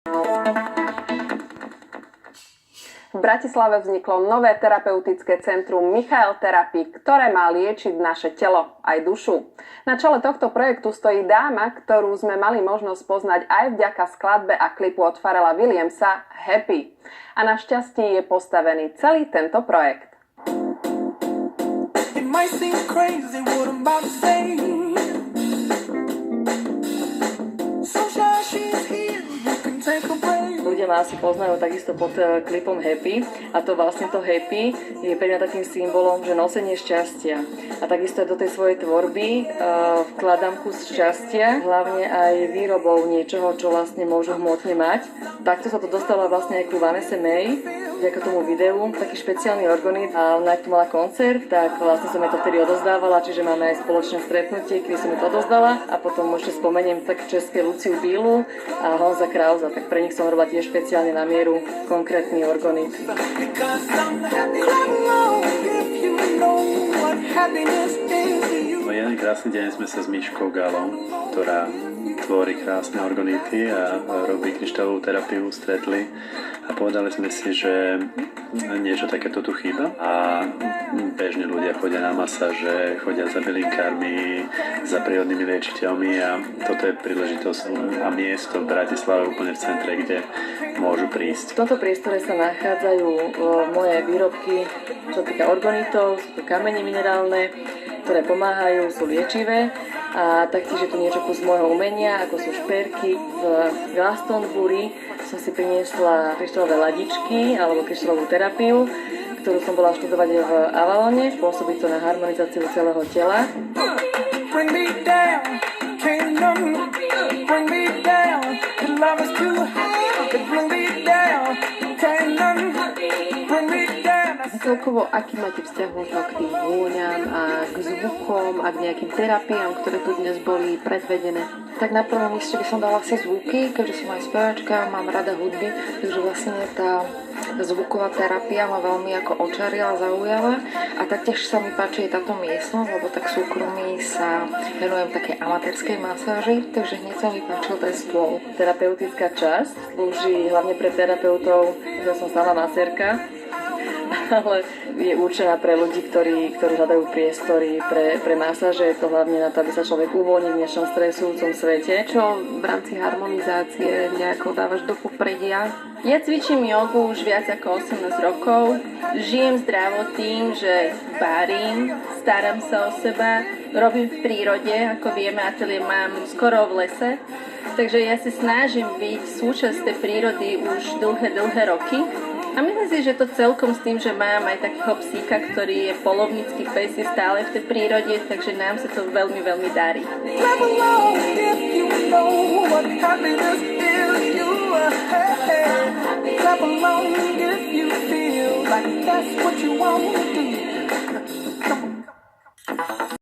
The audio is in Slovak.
V Bratislave vzniklo nové terapeutické centrum Michael Therapy, ktoré má liečiť naše telo aj dušu. Na čele tohto projektu stojí dáma, ktorú sme mali možnosť poznať aj vďaka skladbe a klipu od Pharrella Williamsa Happy. A našťastie je postavený celý tento projekt. Ľudia ma asi poznajú takisto pod klipom Happy a to vlastne to Happy je pre mňa takým symbolom, že nosenie šťastia. A takisto do tej svojej tvorby vkladám kus šťastia, hlavne aj výrobou niečoho, čo vlastne môžu hmotne mať. Takto sa to dostalo vlastne aj ku Vanesse May, vďaka tomu videu, taký špeciálny organit a ona ak tu mala koncert, tak vlastne som jej to vtedy odozdávala, čiže máme aj spoločné stretnutie, kedy som jej to odozdala a potom ešte spomeniem tak české Luciu Bílu a Honza Krausa, tak pre nich som robila tiež špeciálne na mieru konkrétny organit. Jeden krásny deň sme sa s Miškou Galou, ktorá tvorí krásne organity a robí kryštálovú terapiu, stretli a povedali sme si, že niečo takéto tu chýba a bežne ľudia chodia na masáže, chodia za bylinkármi, za prírodnými liečiteľmi a toto je príležitosť a miesto v Bratislave úplne v centre, kde môžu prísť. V tomto priestore sa nachádzajú moje výrobky, čo týka organitov, sú to kamene minerálne, ktoré pomáhajú, sú liečivé a taktiež je tu niečo kus môjho umenia, ako sú šperky z Glastonbury. Som si priniesla kryštálové ladičky alebo kryštálovú terapiu, ktorú som bola študovať v Avalone. Pôsobí to na harmonizáciu celého tela. Celkovo, aký máte vzťah možno k tým vôňam a k zvukom a k nejakým terapiám, ktoré tu dnes boli predvedené? Tak na prvom mieste by som dala asi zvuky, keďže som aj speváčka, mám rada hudby, takže vlastne tá zvuková terapia ma veľmi ako očarila, zaujala a taktiež sa mi páči aj táto miestnosť, lebo tak súkromí sa venujem také amatérskej masáži, takže hneď sa mi páčil ten stôl. Terapeutická časť slúži hlavne pre terapeutov, že som sama masérka, ale je určená pre ľudí, ktorí hľadajú priestory pre masáže. Je to hlavne na to, aby sa človek uvoľnil v dnešnom stresujúcom svete. Čo v rámci harmonizácie nejako dávaš do popredia? Ja cvičím jogu už viac ako 18 rokov. Žijem zdravo tým, že varím, starám sa o seba, robím v prírode. Ako vieme, ateliér mám skoro v lese. Takže ja sa snažím byť súčasť tej prírody už dlhé roky. A myslím si, že to celkom s tým, že mám aj takého psíka, ktorý je polovnícky pes, je stále v tej prírode, takže nám sa to veľmi, veľmi darí. Clap along if you feel like that's what you want to do. Come on.